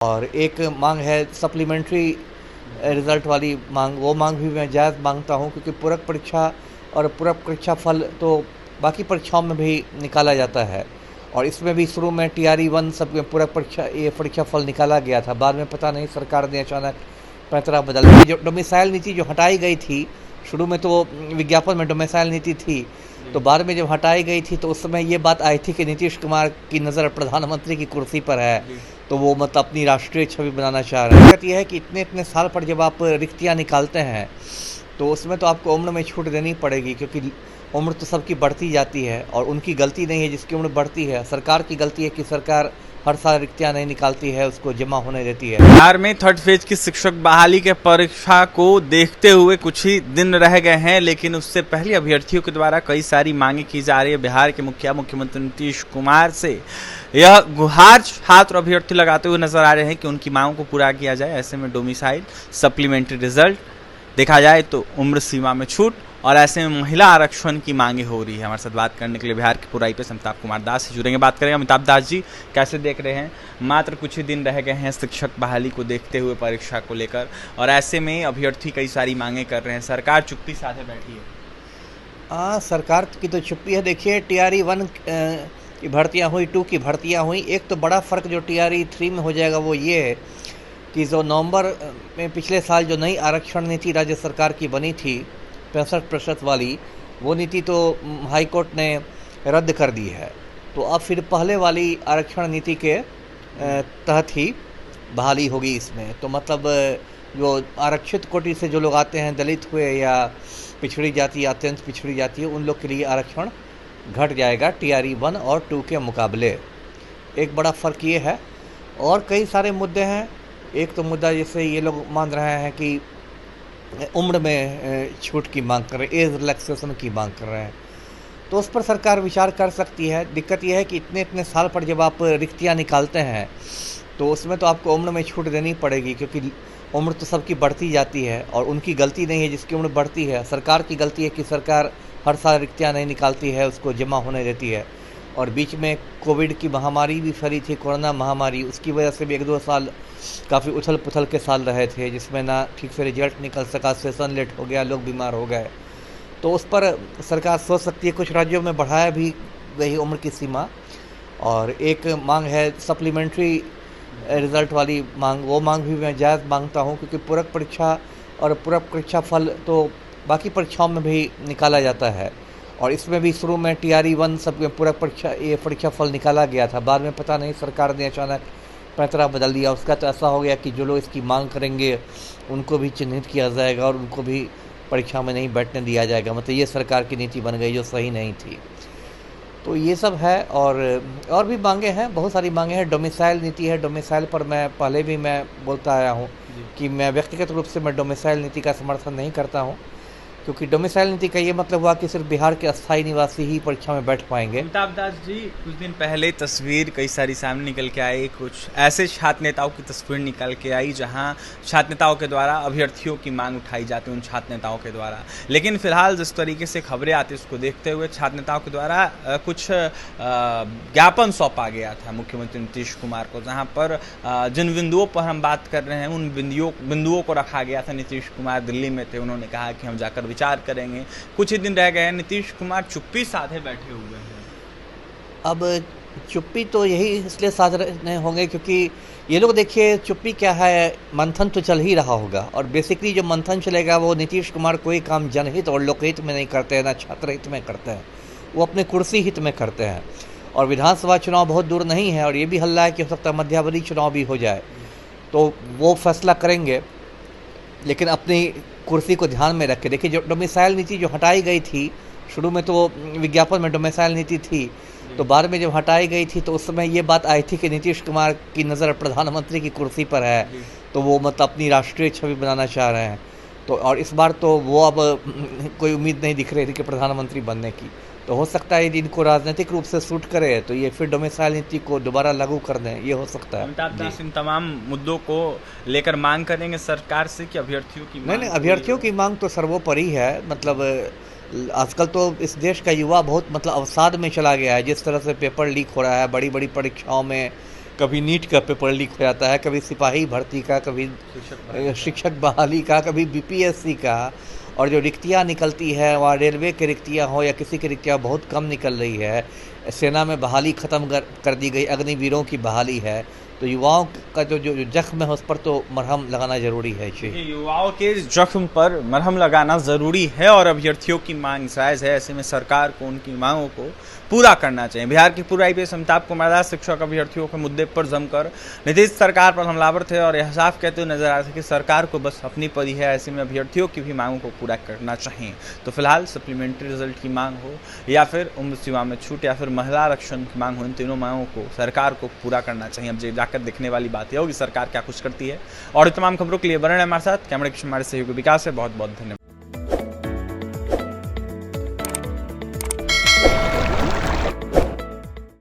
और एक मांग है सप्लीमेंट्री रिज़ल्ट वाली मांग, वो मांग भी मैं जायज़ मांगता हूँ, क्योंकि पूरक परीक्षा और पूरक परीक्षा फल तो बाकी परीक्षाओं में भी निकाला जाता है। और इसमें भी शुरू में TRE-1 सब में पूरक परीक्षा ये परीक्षा फल निकाला गया था। बाद में पता नहीं सरकार ने अचानक पैंतरा बदल दी। जो डोमिसाइल नीति जो हटाई गई थी, शुरू में तो विज्ञापन में डोमिसाइल नीति थी, तो बाद में जब हटाई गई थी तो उस समय ये बात आई थी कि नीतीश कुमार की नज़र प्रधानमंत्री की कुर्सी पर है, तो वो मतलब अपनी राष्ट्रीय छवि बनाना चाह रहे हैं। बात यह है कि इतने इतने साल पर जब आप रिक्तियाँ निकालते हैं तो उसमें तो आपको उम्र में छूट देनी पड़ेगी, क्योंकि उम्र तो सबकी बढ़ती जाती है और उनकी गलती नहीं है जिसकी उम्र बढ़ती है, सरकार की गलती है कि सरकार हर साल रिक्तियाँ नहीं निकालती है, उसको जमा होने देती है। बिहार में थर्ड फेज की शिक्षक बहाली के परीक्षा को देखते हुए कुछ ही दिन रह गए हैं, लेकिन उससे पहले अभ्यर्थियों के द्वारा कई सारी मांगे की जा रही है। बिहार के मुख्यमंत्री नीतीश कुमार से यह गुहार छात्र अभ्यर्थी लगाते हुए नजर आ रहे हैं कि उनकी मांगों को पूरा किया जाए। ऐसे में डोमिसाइल, सप्लीमेंट्री रिजल्ट, देखा जाए तो उम्र सीमा में छूट और ऐसे में महिला आरक्षण की मांगे हो रही है। हमारे साथ बात करने के लिए बिहार के पूर्व IPS अमिताभ कुमार दास से जुड़ेंगे, बात करेंगे। अमिताभ दास जी, कैसे देख रहे हैं, मात्र कुछ ही दिन रह गए हैं शिक्षक बहाली को देखते हुए परीक्षा को लेकर, और ऐसे में अभ्यर्थी कई सारी मांगे कर रहे हैं, सरकार चुप्पी साधे बैठी है। सरकार की तो चुप्पी है। देखिए, TRE-1 की भर्तियाँ हुई, 2 की भर्तियाँ हुई। एक तो बड़ा फ़र्क जो TRE-3 में हो जाएगा वो ये है कि जो नवंबर में पिछले साल जो नई आरक्षण नीति राज्य सरकार की बनी थी 65% वाली, वो नीति तो हाई कोर्ट ने रद्द कर दी है। तो अब फिर पहले वाली आरक्षण नीति के तहत ही बहाली होगी इसमें। तो मतलब जो आरक्षित कोटि से जो लोग आते हैं, दलित हुए या पिछड़ी जाति या अत्यंत पिछड़ी जाति है, उन लोग के लिए आरक्षण घट जाएगा TRE-1 और 2 के मुकाबले। एक बड़ा फ़र्क ये है। और कई सारे मुद्दे हैं। एक तो मुद्दा जैसे ये लोग मान रहे हैं कि उम्र में छूट की मांग कर रहे हैं, एज रिलैक्सेशन की मांग कर रहे हैं, तो उस पर सरकार विचार कर सकती है। दिक्कत यह है कि इतने इतने साल पर जब आप रिक्तियाँ निकालते हैं तो उसमें तो आपको उम्र में छूट देनी पड़ेगी, क्योंकि उम्र तो सबकी बढ़ती जाती है और उनकी गलती नहीं है जिसकी उम्र बढ़ती है, सरकार की गलती है कि सरकार हर साल रिक्तियाँ नहीं निकालती है, उसको जमा होने देती है। और बीच में कोविड की महामारी भी फैली थी, कोरोना महामारी, उसकी वजह से भी 1-2 साल काफ़ी उथल पुथल के साल रहे थे, जिसमें ना ठीक से रिजल्ट निकल सका, सेशन लेट हो गया, लोग बीमार हो गए। तो उस पर सरकार सोच सकती है। कुछ राज्यों में बढ़ाया भी गई उम्र की सीमा। और एक मांग है सप्लीमेंट्री रिज़ल्ट वाली मांग, वो मांग भी मैं जायज़ मांगता हूँ, क्योंकि पूरक परीक्षा और पूरक परीक्षा फल तो बाकी परीक्षाओं में भी निकाला जाता है। और इसमें भी शुरू में TRE-1 सब में पूरक परीक्षा ये परीक्षा फल निकाला गया था। बाद में पता नहीं सरकार ने अचानक पैंतरा बदल दिया। उसका तो ऐसा हो गया कि जो लोग इसकी मांग करेंगे उनको भी चिन्हित किया जाएगा और उनको भी परीक्षा में नहीं बैठने दिया जाएगा। मतलब ये सरकार की नीति बन गई जो सही नहीं थी। तो ये सब है। और भी मांगे हैं, बहुत सारी मांगे हैं। डोमिसाइल नीति है, डोमिसाइल पर मैं पहले भी मैं बोलता आया हूँ कि मैं व्यक्तिगत रूप से मैं डोमिसाइल नीति का समर्थन नहीं करता हूँ, क्योंकि डोमिसाइल नीति का ये मतलब हुआ कि सिर्फ बिहार के अस्थायी निवासी ही परीक्षा में बैठ पाएंगे। अमिताभ दास जी, कुछ दिन पहले तस्वीर कई सारी सामने निकल के आई, कुछ ऐसे छात्र नेताओं की तस्वीर निकल के आई जहां छात्र नेताओं के द्वारा अभ्यर्थियों की मांग उठाई जाती है उन छात्र नेताओं के द्वारा। लेकिन फिलहाल जिस तरीके से खबरें आती है उसको देखते हुए छात्र नेताओं के द्वारा कुछ ज्ञापन सौंपा गया था मुख्यमंत्री नीतीश कुमार को, जहाँ पर जिन बिंदुओं पर हम बात कर रहे हैं उन बिंदुओं को रखा गया था। नीतीश कुमार दिल्ली में थे, उन्होंने कहा कि हम जाकर विचार करेंगे। कुछ ही दिन रह गए हैं, नीतीश कुमार चुप्पी साधे बैठे हुए हैं। अब चुप्पी तो यही इसलिए साध रहे होंगे क्योंकि ये लोग, देखिए चुप्पी क्या है, मंथन तो चल ही रहा होगा। और बेसिकली जो मंथन चलेगा वो नीतीश कुमार कोई काम जनहित और लोकहित में नहीं करते हैं, ना छात्र हित में करते हैं, वो अपने कुर्सी हित में करते हैं। और विधानसभा चुनाव बहुत दूर नहीं है और ये भी हल्ला है कि हो सकता है मध्यावधि चुनाव भी हो जाए, तो वो फैसला करेंगे, लेकिन अपनी कुर्सी को ध्यान में रख के। देखिए, जो डोमिसाइल नीति जो हटाई गई थी, शुरू में तो विज्ञापन में डोमिसाइल नीति थी, तो बाद में जब हटाई गई थी तो उस समय ये बात आई थी कि नीतीश कुमार की नज़र प्रधानमंत्री की कुर्सी पर है, तो वो मतलब अपनी राष्ट्रीय छवि बनाना चाह रहे हैं। तो और इस बार तो वो अब कोई उम्मीद नहीं दिख रही थी कि प्रधानमंत्री बनने की। तो हो सकता है यदि इनको राजनीतिक रूप से सूट करे तो ये फिर डोमिसाइल नीति को दोबारा लागू कर दें, ये हो सकता है। अमिताभ दास, इन तमाम मुद्दों को लेकर मांग करेंगे सरकार से कि अभ्यर्थियों की मांग? नहीं, अभ्यर्थियों की मांग तो सर्वोपरि है। मतलब आजकल तो इस देश का युवा बहुत मतलब अवसाद में चला गया है। जिस तरह से पेपर लीक हो रहा है, बड़ी बड़ी परीक्षाओं में कभी नीट का पेपर लीक हो जाता है, कभी सिपाही भर्ती का, कभी शिक्षक बहाली का, कभी बीपीएससी का। और जो रिक्तियाँ निकलती है वहाँ रेलवे की रिक्तियाँ हो या किसी की रिक्तियाँ बहुत कम निकल रही है। सेना में बहाली ख़त्म कर दी गई, अग्निवीरों की बहाली है। तो युवाओं का जो जो जख्म है उस पर तो मरहम लगाना ज़रूरी है। युवाओं के जख्म पर मरहम लगाना ज़रूरी है और अभ्यर्थियों की मांग जायज़ है। ऐसे में सरकार को उनकी मांगों को पूरा करना चाहिए। बिहार के पूर्व IPS अमिताभ कुमार दास शिक्षक अभ्यर्थियों के मुद्दे पर जमकर नीतीश सरकार पर हमलावर थे और यह साफ कहते हुए नजर आ रहा था कि सरकार को बस अपनी परी है। ऐसे में अभ्यर्थियों की भी मांगों को पूरा करना चाहिए। तो फिलहाल सप्लीमेंट्री रिजल्ट की मांग हो या फिर उम्र सीमा में छूट या फिर महिला आरक्षण की मांग हो, इन तीनों मांगों को सरकार को पूरा करना चाहिए। अब जाकर देखने वाली बात यह होगी सरकार क्या कुछ करती है। और तमाम खबरों के लिए बने रहें हमारे साथ। कैमरे के हमारे सहयोगी विकास है। बहुत बहुत धन्यवाद।